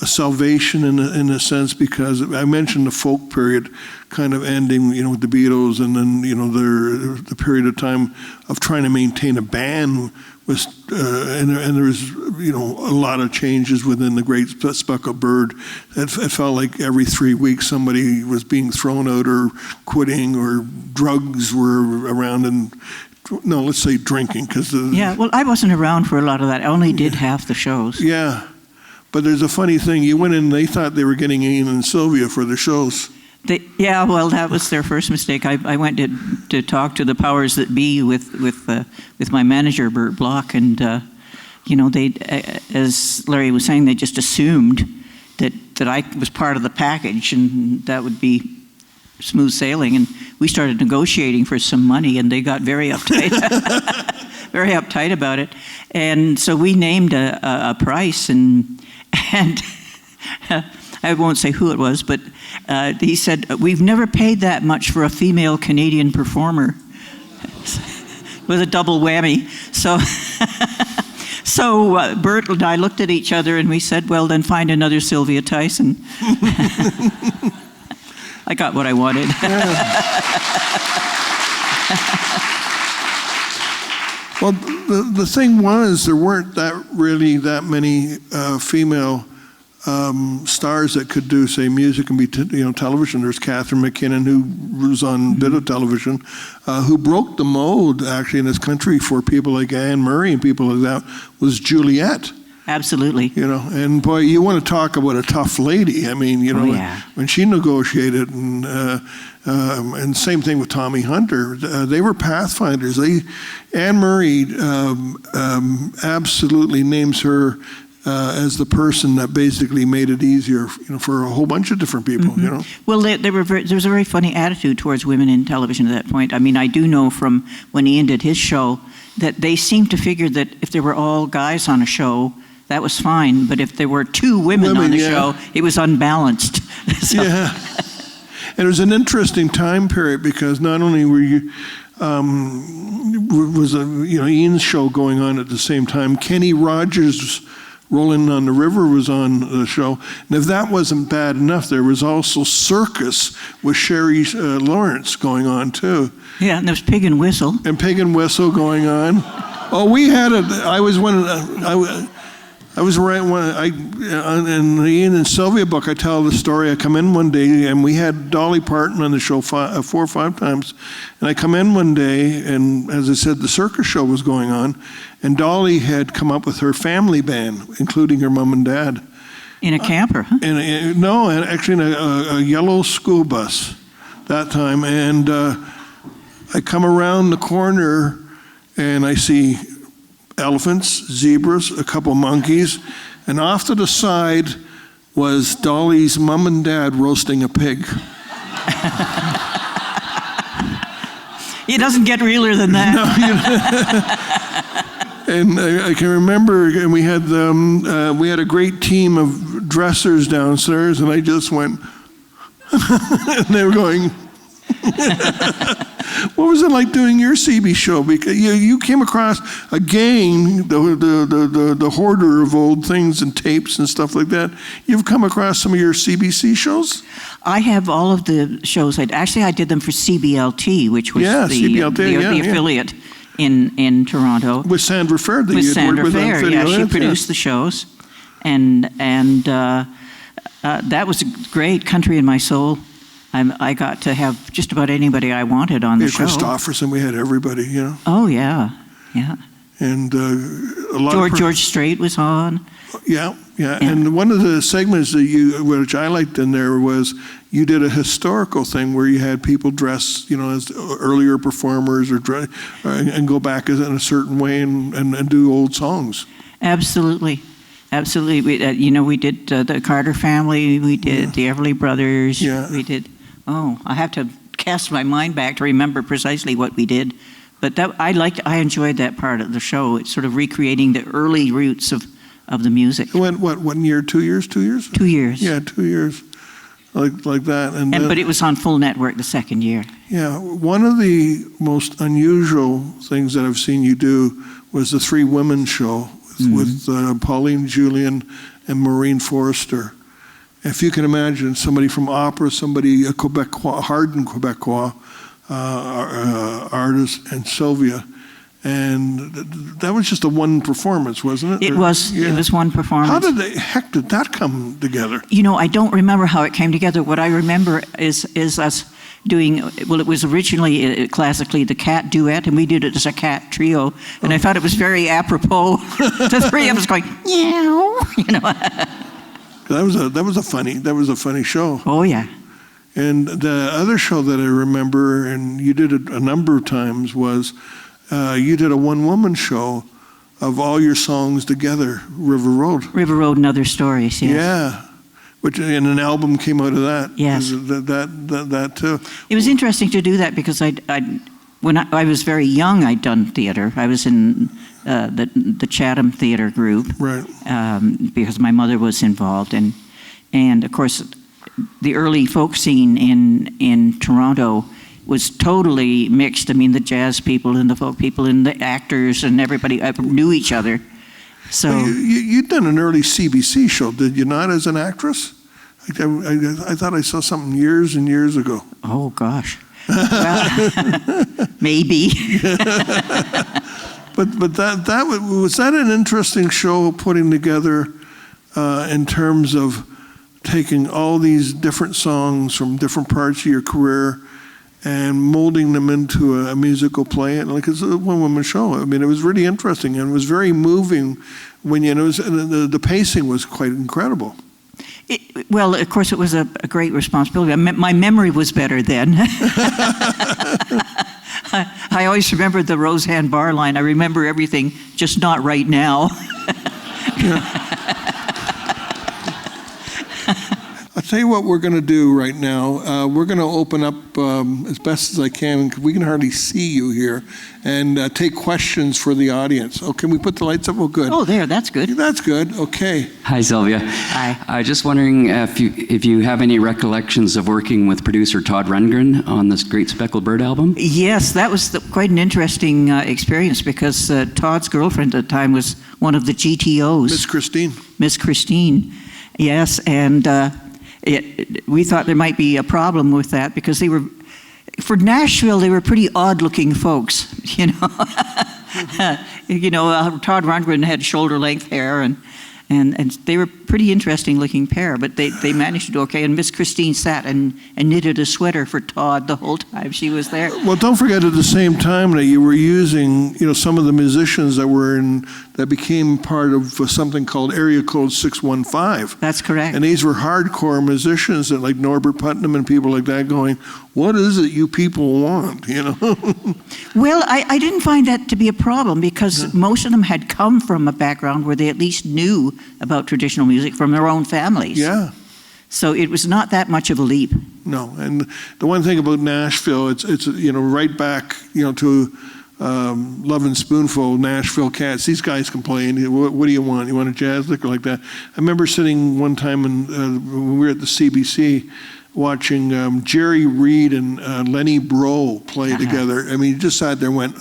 [SPEAKER 1] a salvation in a sense, because I mentioned the folk period kind of ending, with the Beatles, and then the period of time of trying to maintain a band was, and there was a lot of changes within the Great Speckled Bird. It felt like every 3 weeks somebody was being thrown out or quitting, or drugs were around, and no, let's say drinking, because
[SPEAKER 2] well, I wasn't around for a lot of that. I only did half the shows.
[SPEAKER 1] Yeah. But there's a funny thing. You went in, they thought they were getting Ian and Sylvia for the shows.
[SPEAKER 2] Well, that was their first mistake. I went to talk to the powers that be with my manager, Bert Block, and they, as Larry was saying, they just assumed that I was part of the package, and that would be smooth sailing. And we started negotiating for some money, and they got very uptight, very uptight about it. And so we named a price, and I won't say who it was, but he said, "We've never paid that much for a female Canadian performer," with a double whammy. So Bert and I looked at each other and we said, "Well, then find another Sylvia Tyson." I got what I wanted.
[SPEAKER 1] Well, the thing was, there weren't really that many female stars that could do, say, music and be television. There's Catherine McKinnon, who was on a bit of television, who broke the mold actually in this country for people like Anne Murray and people like that, was Juliet.
[SPEAKER 2] Absolutely.
[SPEAKER 1] And boy, you want to talk about a tough lady. I mean, when she negotiated, and same thing with Tommy Hunter, they were pathfinders. Anne Murray absolutely names her as the person that basically made it easier, for a whole bunch of different people.
[SPEAKER 2] Well, there was a very funny attitude towards women in television at that point. I mean, I do know from when Ian did his show that they seemed to figure that if there were all guys on a show, that was fine, but if there were two women on the show, it was unbalanced.
[SPEAKER 1] Yeah. And it was an interesting time period, because not only were you, was Ian's show going on at the same time. Kenny Rogers' Rolling on the River was on the show. And if that wasn't bad enough, there was also Circus with Sherry Lawrence going on too.
[SPEAKER 2] Yeah, and there was Pig and Whistle.
[SPEAKER 1] And Pig and Whistle going on. Oh, we had it. I was right when in the Ian and Sylvia book, I tell the story. I come in one day, and we had Dolly Parton on the show 4 or 5 times. And I come in one day, and as I said, the circus show was going on, and Dolly had come up with her family band, including her mom and dad.
[SPEAKER 2] In a camper, huh?
[SPEAKER 1] No, actually in a yellow school bus that time. And I come around the corner, and I see elephants, zebras, a couple monkeys, and off to the side was Dolly's mom and dad roasting a pig.
[SPEAKER 2] It doesn't get realer than that.
[SPEAKER 1] No, and I can remember, and we had a great team of dressers downstairs, and I just went, and they were going. What was it like doing your CB show? Because you came across, again, the hoarder of old things and tapes and stuff like that. You've come across some of your CBC shows?
[SPEAKER 2] I have all of the shows. I did them for CBLT, which was the affiliate in Toronto.
[SPEAKER 1] With Sandra Fair.
[SPEAKER 2] With Sandra Fair, she produced the shows. And that was great, Country in My Soul. I got to have just about anybody I wanted on the show.
[SPEAKER 1] Christofferson, we had everybody,
[SPEAKER 2] Oh, yeah.
[SPEAKER 1] And a lot
[SPEAKER 2] George Strait was on.
[SPEAKER 1] Yeah. And one of the segments which I liked in there was you did a historical thing where you had people dress, as earlier performers and go back in a certain way and do old songs.
[SPEAKER 2] Absolutely. We did the Carter family. We did the Everly Brothers.
[SPEAKER 1] Yeah.
[SPEAKER 2] We did. Oh, I have to cast my mind back to remember precisely what we did. But I enjoyed that part of the show. It's sort of recreating the early roots of the music.
[SPEAKER 1] It went, 1 year, 2 years, 2 years?
[SPEAKER 2] 2 years.
[SPEAKER 1] Yeah, 2 years, like that.
[SPEAKER 2] But it was on full network the second year.
[SPEAKER 1] Yeah, one of the most unusual things that I've seen you do was the 3 Women show with Pauline Julian and Maureen Forrester. If you can imagine somebody from opera, somebody a Quebecois, hardened Quebecois artist, and Sylvia, and that was just a one performance, wasn't it?
[SPEAKER 2] It was. Yeah. It was one performance.
[SPEAKER 1] How did that come together?
[SPEAKER 2] I don't remember how it came together. What I remember is us doing, well, it was originally classically the cat duet, and we did it as a cat trio, and I thought it was very apropos. The 3 of us going, meow,
[SPEAKER 1] That was a funny show.
[SPEAKER 2] Oh yeah.
[SPEAKER 1] And the other show that I remember, and you did it a number of times, was you did a one-woman show of all your songs together, River Road.
[SPEAKER 2] River Road and Other Stories, yes.
[SPEAKER 1] Yeah. And an album came out of that.
[SPEAKER 2] Yes.
[SPEAKER 1] That too.
[SPEAKER 2] It was interesting to do that because when I was very young, I'd done theater. I was in the Chatham Theater group.
[SPEAKER 1] Right.
[SPEAKER 2] Because my mother was involved. And of course, the early folk scene in Toronto was totally mixed. I mean, the jazz people and the folk people and the actors and everybody knew each other. So
[SPEAKER 1] well, you'd done an early CBC show, did you not, as an actress? I thought I saw something years and years ago.
[SPEAKER 2] Oh gosh, well, maybe.
[SPEAKER 1] But that was that an interesting show putting together in terms of taking all these different songs from different parts of your career and molding them into a musical play, like it's a one-woman show. I mean, it was really interesting and it was very moving. The pacing was quite incredible.
[SPEAKER 2] Well, of course, it was a great responsibility. My memory was better then. I always remember the Roseanne Barr line. I remember everything, just not right now.
[SPEAKER 1] I'll tell you what we're going to do right now. We're going to open up as best as I can, because we can hardly see you here, and take questions for the audience. Oh, can we put the lights up? Oh, good.
[SPEAKER 2] Oh, there, that's good.
[SPEAKER 1] That's good. Okay.
[SPEAKER 3] Hi, Sylvia.
[SPEAKER 2] Hi.
[SPEAKER 3] I was just wondering if you have any recollections of working with producer Todd Rundgren on this Great Speckled Bird album?
[SPEAKER 2] Yes, that was quite an interesting experience, because Todd's girlfriend at the time was one of the GTOs.
[SPEAKER 1] Miss Christine.
[SPEAKER 2] Miss Christine, yes, and we thought there might be a problem with that, because they were, for Nashville, they were pretty odd-looking folks, you know. Todd Rundgren had shoulder-length hair, and they were pretty interesting-looking pair, but they managed to do okay. And Miss Christine sat and knitted a sweater for Todd the whole time she was there.
[SPEAKER 1] Well, don't forget at the same time that you were using, some of the musicians that became part of something called Area Code 615.
[SPEAKER 2] That's correct.
[SPEAKER 1] And these were hardcore musicians that, like Norbert Putnam and people like that, going, "What is it you people want?"
[SPEAKER 2] Well, I didn't find that to be a problem, because most of them had come from a background where they at least knew about traditional music from their own families.
[SPEAKER 1] Yeah.
[SPEAKER 2] So it was not that much of a leap.
[SPEAKER 1] No, and the one thing about Nashville, it's right back to Love and Spoonful, Nashville Cats. These guys complain. What do you want? You want a jazz lick or like that? I remember sitting one time when we were at the CBC watching Jerry Reed and Lenny Breau play together. I mean, you just sat there and went,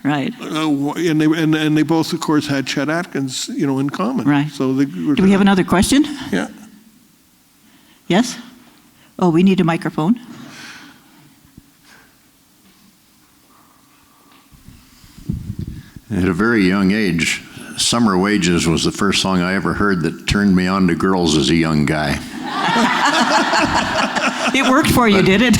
[SPEAKER 2] right.
[SPEAKER 1] And they both, of course, had Chet Atkins, in common.
[SPEAKER 2] Right.
[SPEAKER 1] So they were.
[SPEAKER 2] Do we have another question?
[SPEAKER 1] Yeah.
[SPEAKER 2] Yes? Oh, we need a microphone.
[SPEAKER 4] At a very young age, Summer Wages was the first song I ever heard that turned me on to girls as a young guy.
[SPEAKER 2] It worked for you, did it?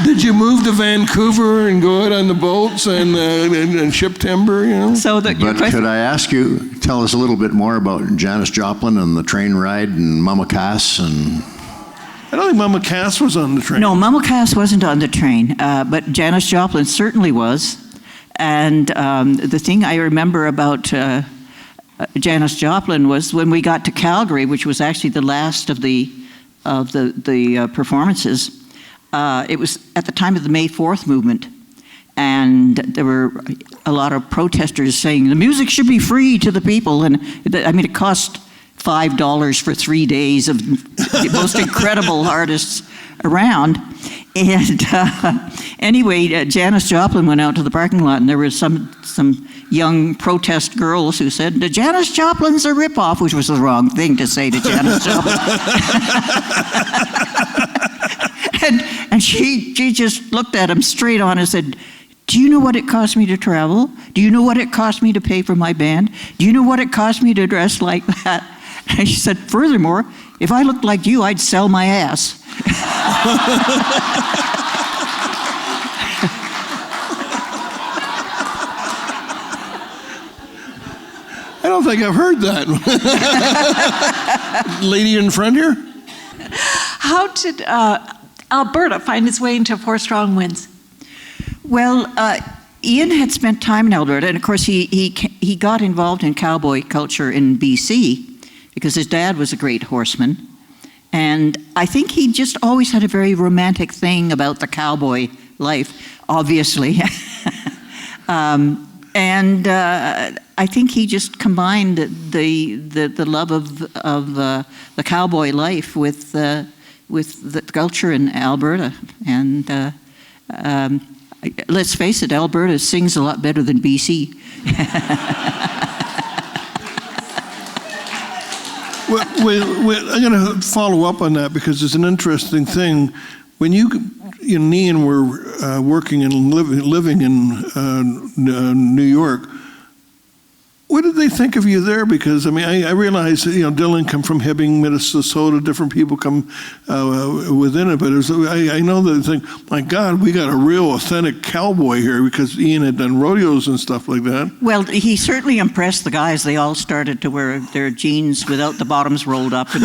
[SPEAKER 1] Did you move to Vancouver and go out on the boats and ship timber,
[SPEAKER 2] So
[SPEAKER 4] But could I ask you, tell us a little bit more about Janis Joplin and the train ride and Mama Cass and...
[SPEAKER 1] I don't think Mama Cass was on the train.
[SPEAKER 2] No, Mama Cass wasn't on the train, but Janis Joplin certainly was. And the thing I remember about Janis Joplin was when we got to Calgary, which was actually the last of the performances. It was at the time of the May 4th movement, and there were a lot of protesters saying the music should be free to the people. And it cost $5 for 3 days of the most incredible artists around. And anyway, Janis Joplin went out to the parking lot, and there were some young protest girls who said, "Janis Joplin's a ripoff," which was the wrong thing to say to Janis Joplin. and she just looked at him straight on and said, "Do you know what it cost me to travel? Do you know what it cost me to pay for my band? Do you know what it cost me to dress like that?" And she said, "Furthermore, if I looked like you, I'd sell my ass."
[SPEAKER 1] I don't think I've heard that. Lady in front here?
[SPEAKER 5] How did Alberta find its way into Four Strong Winds?
[SPEAKER 2] Well, Ian had spent time in Alberta, and of course he got involved in cowboy culture in BC because his dad was a great horseman. And I think he just always had a very romantic thing about the cowboy life, obviously. I think he just combined the love of the cowboy life with the culture in Alberta. And let's face it, Alberta sings a lot better than BC.
[SPEAKER 1] Well, I'm going to follow up on that because it's an interesting thing. When you and Ian were working and living in New York, what did they think of you there? Because I realize Dylan come from Hibbing, Minnesota. Different people come within it, but I know that they think, my God, we got a real authentic cowboy here because Ian had done rodeos and stuff like that.
[SPEAKER 2] Well, he certainly impressed the guys. They all started to wear their jeans without the bottoms rolled up. And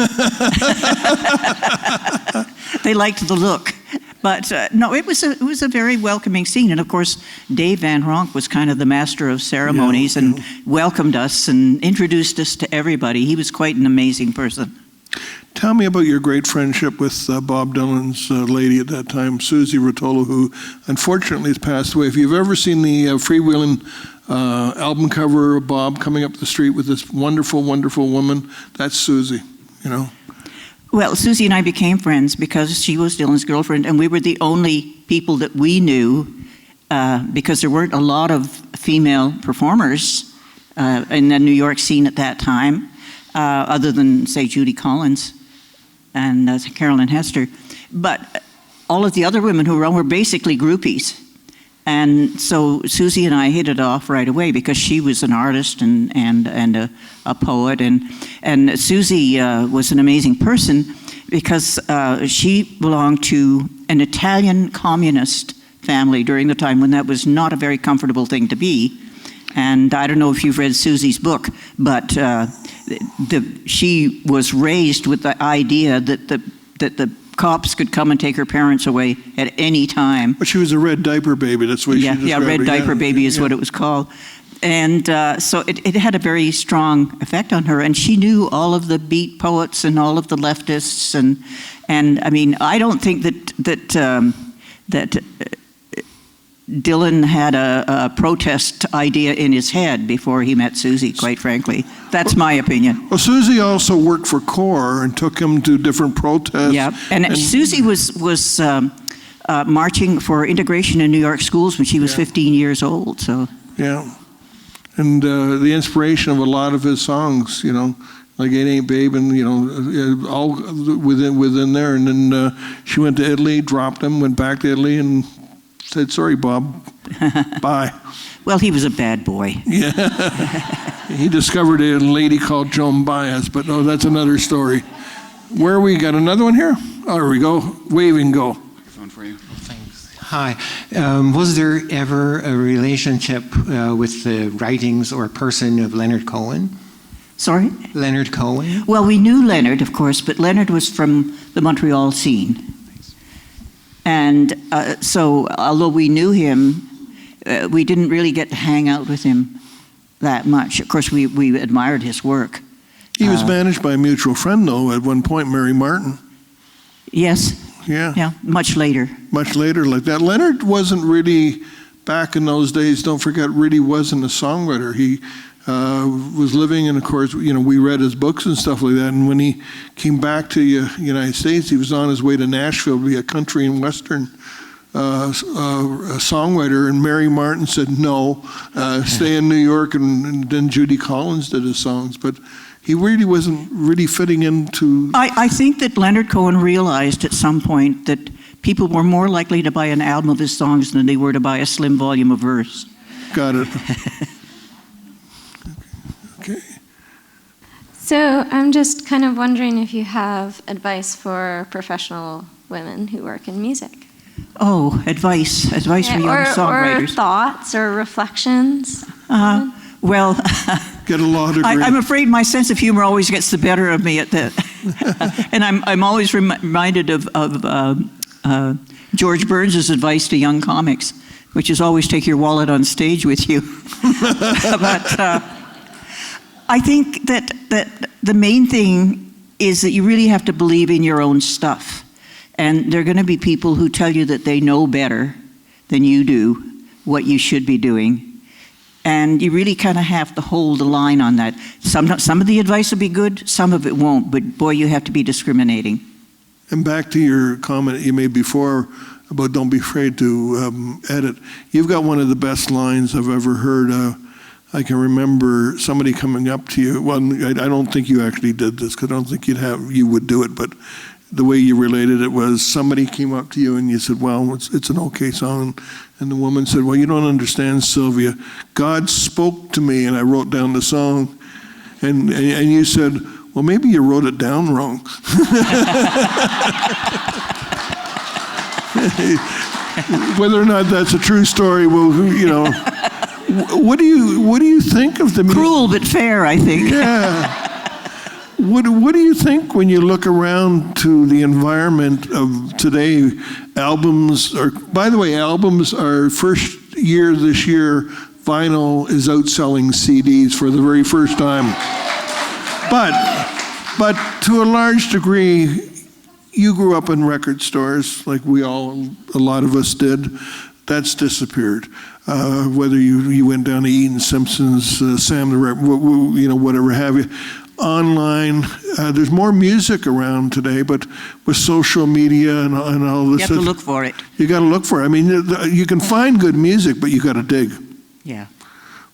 [SPEAKER 2] they liked the look. But no, it was a very welcoming scene. And of course, Dave Van Ronk was kind of the master of ceremonies and welcomed us and introduced us to everybody. He was quite an amazing person.
[SPEAKER 1] Tell me about your great friendship with Bob Dylan's lady at that time, Susie Rotolo, who unfortunately has passed away. If you've ever seen the Freewheelin' album cover of Bob coming up the street with this wonderful, wonderful woman, that's Susie, you know.
[SPEAKER 2] Well, Susie and I became friends because she was Dylan's girlfriend, and we were the only people that we knew, because there weren't a lot of female performers in the New York scene at that time, other than, say, Judy Collins and Carolyn Hester. But all of the other women who were on were basically groupies. And so Susie and I hit it off right away because she was an artist and a poet. And Susie was an amazing person because she belonged to an Italian communist family during the time when that was not a very comfortable thing to be. And I don't know if you've read Susie's book, but she was raised with the idea that the cops could come and take her parents away at any time.
[SPEAKER 1] But she was a red diaper baby, that's what she described.
[SPEAKER 2] Yeah, red diaper baby is what it was called. And so it had a very strong effect on her. And she knew all of the beat poets and all of the leftists. And I mean, I don't think that Dylan had a protest idea in his head before he met Susie, quite frankly. That's my opinion.
[SPEAKER 1] Well, Susie also worked for CORE and took him to different protests.
[SPEAKER 2] Yeah, and Susie was marching for integration in New York schools when she was 15 years old. So
[SPEAKER 1] yeah, and the inspiration of a lot of his songs, you know, like "It Ain't Babe," and you know, all within there. And then she went to Italy, dropped him, went back to Italy, and said, "Sorry, Bob, bye."
[SPEAKER 2] Well, he was a bad boy.
[SPEAKER 1] Yeah, he discovered a lady called Joan Baez, but no, that's another story. Where we got another one here? Oh, here we go. Waving, go.
[SPEAKER 3] Microphone for you.
[SPEAKER 6] Thanks. Hi. Was there ever a relationship with the writings or person of Leonard Cohen?
[SPEAKER 2] Sorry?
[SPEAKER 6] Leonard Cohen?
[SPEAKER 2] Well, we knew Leonard, of course, but Leonard was from the Montreal scene. And so, although we knew him, we didn't really get to hang out with him that much. Of course, we admired his work.
[SPEAKER 1] He was managed by a mutual friend, though, at one point, Mary Martin.
[SPEAKER 2] Yes.
[SPEAKER 1] Yeah.
[SPEAKER 2] Yeah, much later.
[SPEAKER 1] Much later, like that. Leonard wasn't really, back in those days, don't forget, really wasn't a songwriter. He was living, and of course, you know, we read his books and stuff like that. And when he came back to the United States, he was on his way to Nashville to be a country and western songwriter. And Mary Martin said, no, stay in New York. And then Judy Collins did his songs. But he really wasn't really fitting into...
[SPEAKER 2] I think that Leonard Cohen realized at some point that people were more likely to buy an album of his songs than they were to buy a slim volume of verse.
[SPEAKER 1] Got it. Okay.
[SPEAKER 7] So I'm just kind of wondering if you have advice for professional women who work in music.
[SPEAKER 2] Oh, advice for young songwriters.
[SPEAKER 7] Or thoughts or reflections.
[SPEAKER 2] Well,
[SPEAKER 1] Get a law degree.
[SPEAKER 2] I'm afraid my sense of humor always gets the better of me at that. And I'm always reminded of George Burns' advice to young comics, which is always take your wallet on stage with you. But I think that the main thing is that you really have to believe in your own stuff. And there are going to be people who tell you that they know better than you do what you should be doing. And you really kind of have to hold the line on that. Some of the advice will be good, some of it won't. But boy, you have to be discriminating.
[SPEAKER 1] And back to your comment you made before about don't be afraid to edit. You've got one of the best lines I've ever heard. I can remember somebody coming up to you. Well, I don't think you actually did this because I don't think you would do it. But the way you related it was somebody came up to you and you said, well, it's an okay song. And the woman said, well, you don't understand, Sylvia. God spoke to me and I wrote down the song. And you said, well, maybe you wrote it down wrong. Whether or not that's a true story, well, you know. What do you think of the music?
[SPEAKER 2] Cruel but fair, I think.
[SPEAKER 1] Yeah. What do you think when you look around to the environment of today? Albums are first year this year, vinyl is outselling CDs for the very first time. But to a large degree, you grew up in record stores, like a lot of us did. That's disappeared. Whether you went down to Eaton Simpson's, Sam the Rep, whatever have you. Online, there's more music around today, but with social media and all this,
[SPEAKER 2] You have to look for it.
[SPEAKER 1] You got to look for it. I mean, you can find good music, but you got to dig.
[SPEAKER 2] Yeah.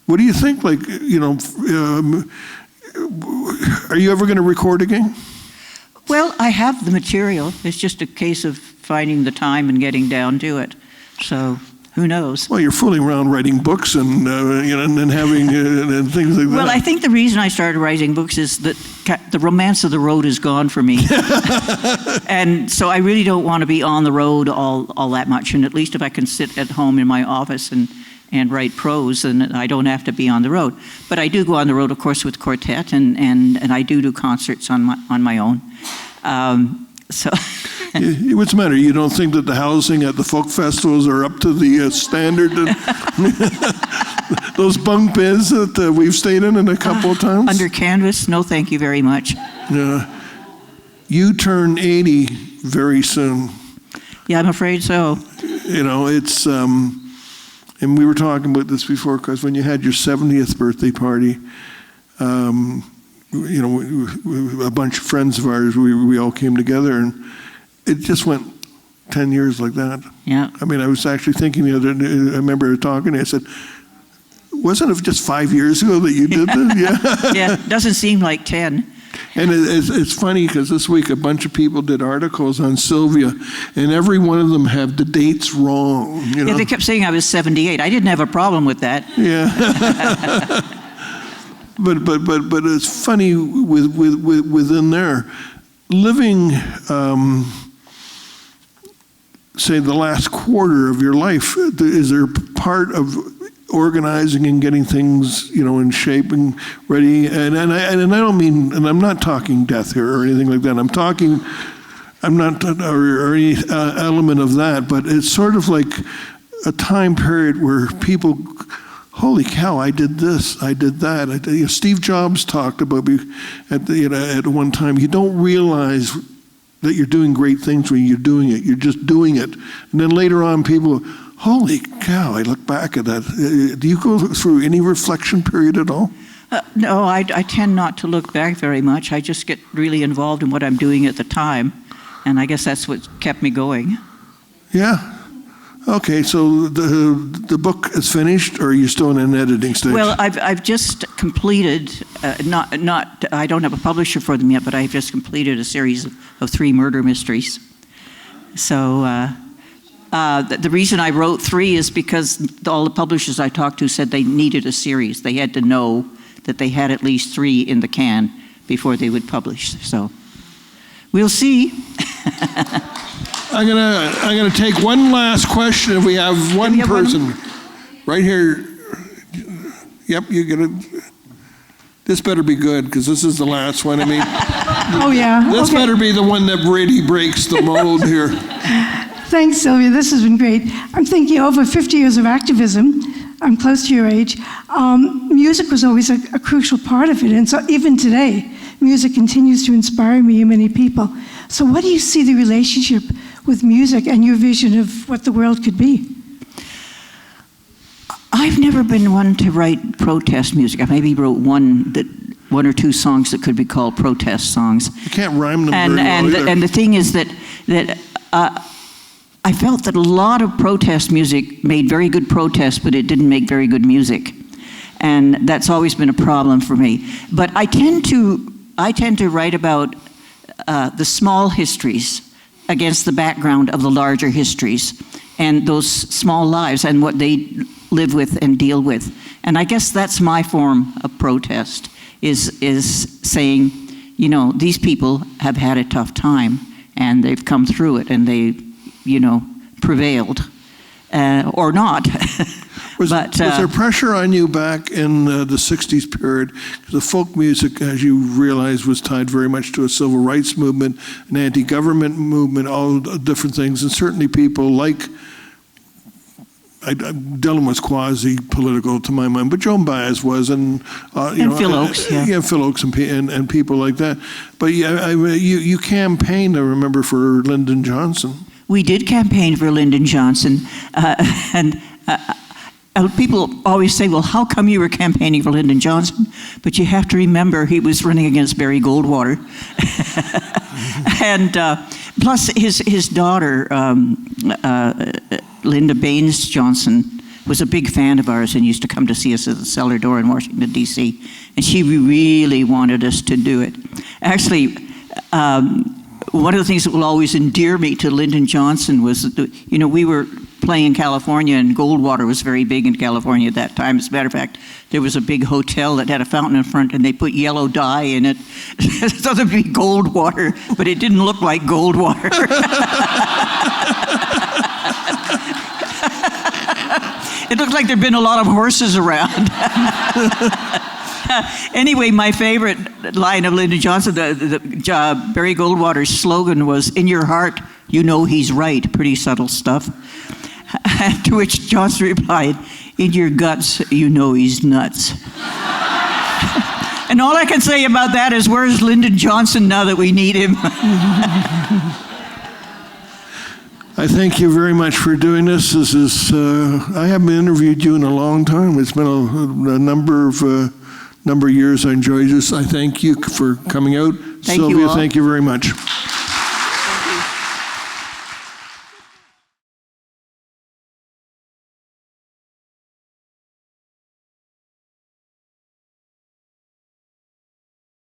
[SPEAKER 1] What do you think? Like, are you ever going to record again?
[SPEAKER 2] Well, I have the material. It's just a case of finding the time and getting down to it. So who knows?
[SPEAKER 1] Well, you're fooling around writing books and and having and things like that.
[SPEAKER 2] Well, I think the reason I started writing books is that the romance of the road is gone for me. And so I really don't want to be on the road all that much. And at least if I can sit at home in my office and write prose, and I don't have to be on the road. But I do go on the road, of course, with Quartet, and I do concerts on my own. So.
[SPEAKER 1] What's the matter? You don't think that the housing at the folk festivals are up to the standard? Those bunk beds that we've stayed in a couple of times?
[SPEAKER 2] Under canvas? No, thank you very much.
[SPEAKER 1] You turn 80 very soon.
[SPEAKER 2] Yeah, I'm afraid so.
[SPEAKER 1] It's, and we were talking about this before, because when you had your 70th birthday party, a bunch of friends of ours, we all came together, and it just went 10 years like that.
[SPEAKER 2] Yeah.
[SPEAKER 1] I mean, I was actually thinking the other day, I remember talking to you, I said, wasn't it just 5 years ago that you did this? Yeah.
[SPEAKER 2] Yeah, doesn't seem like 10.
[SPEAKER 1] And it's funny, because this week a bunch of people did articles on Sylvia, and every one of them have the dates wrong.
[SPEAKER 2] Yeah, they kept saying I was 78. I didn't have a problem with that.
[SPEAKER 1] Yeah. But it's funny within there, living, say, the last quarter of your life, is there part of organizing and getting things, in shape and ready? And I don't mean, and I'm not talking death here or anything like that. I'm not, or any element of that, but it's sort of like a time period where people, holy cow, I did this, I did that. Steve Jobs talked about at one time, you don't realize that you're doing great things when you're doing it. You're just doing it. And then later on, people, holy cow, I look back at that. Do you go through any reflection period at all?
[SPEAKER 2] No, I tend not to look back very much. I just get really involved in what I'm doing at the time. And I guess that's what kept me going.
[SPEAKER 1] Yeah. Okay, so the book is finished, or are you still in an editing stage?
[SPEAKER 2] Well, I've just completed, I don't have a publisher for them yet, but I've just completed a series of 3 murder mysteries. So the reason I wrote 3 is because all the publishers I talked to said they needed a series. They had to know that they had at least 3 in the can before they would publish. So we'll see.
[SPEAKER 1] I'm gonna take one last question. If we have one person right here, yep, you gonna. This better be good, because this is the last one. I mean,
[SPEAKER 8] oh yeah,
[SPEAKER 1] this better be the one that really breaks the mold here.
[SPEAKER 8] Thanks, Sylvia. This has been great. I'm thinking over 50 years of activism. I'm close to your age. Music was always a crucial part of it, and so even today, music continues to inspire me and many people. So what do you see the relationship with music and your vision of what the world could be?
[SPEAKER 2] I've never been one to write protest music. I maybe wrote one or 2 songs that could be called protest songs.
[SPEAKER 1] You can't rhyme them very well either.
[SPEAKER 2] And the thing is that I felt that a lot of protest music made very good protest, but it didn't make very good music. And that's always been a problem for me. But I tend to write about the small histories against the background of the larger histories, and those small lives and what they live with and deal with. And I guess that's my form of protest, is saying, these people have had a tough time, and they've come through it, and they, prevailed, or not.
[SPEAKER 1] Was there pressure on you back in the 60s period? Because the folk music, as you realize, was tied very much to a civil rights movement, an anti-government movement, all different things. And certainly people like Dylan was quasi-political to my mind, but Joan Baez was, and
[SPEAKER 2] Phil Oakes, yeah.
[SPEAKER 1] Phil Oakes and people like that. But yeah, you campaigned, I remember, for Lyndon Johnson.
[SPEAKER 2] We did campaign for Lyndon Johnson, and people always say, well, how come you were campaigning for Lyndon Johnson? But you have to remember he was running against Barry Goldwater. And plus his daughter, Linda Baines Johnson, was a big fan of ours and used to come to see us at the cellar door in Washington, D.C. And she really wanted us to do it. Actually, one of the things that will always endear me to Lyndon Johnson was that, we were playing in California, and Goldwater was very big in California at that time. As a matter of fact, there was a big hotel that had a fountain in front, and they put yellow dye in it so there'd be Goldwater, but it didn't look like Goldwater. It looked like there'd been a lot of horses around. Anyway, my favorite line of Lyndon Johnson, Barry Goldwater's slogan was, "In your heart, you know he's right." Pretty subtle stuff. To which Johnson replied, "In your guts, you know he's nuts." And all I can say about that is, where's Lyndon Johnson now that we need him?
[SPEAKER 1] I thank you very much for doing this. This is I haven't interviewed you in a long time. It's been a number of years. I enjoyed this. I thank you for coming out.
[SPEAKER 2] Thank you
[SPEAKER 1] Sylvia,
[SPEAKER 2] all.
[SPEAKER 1] thank you very much.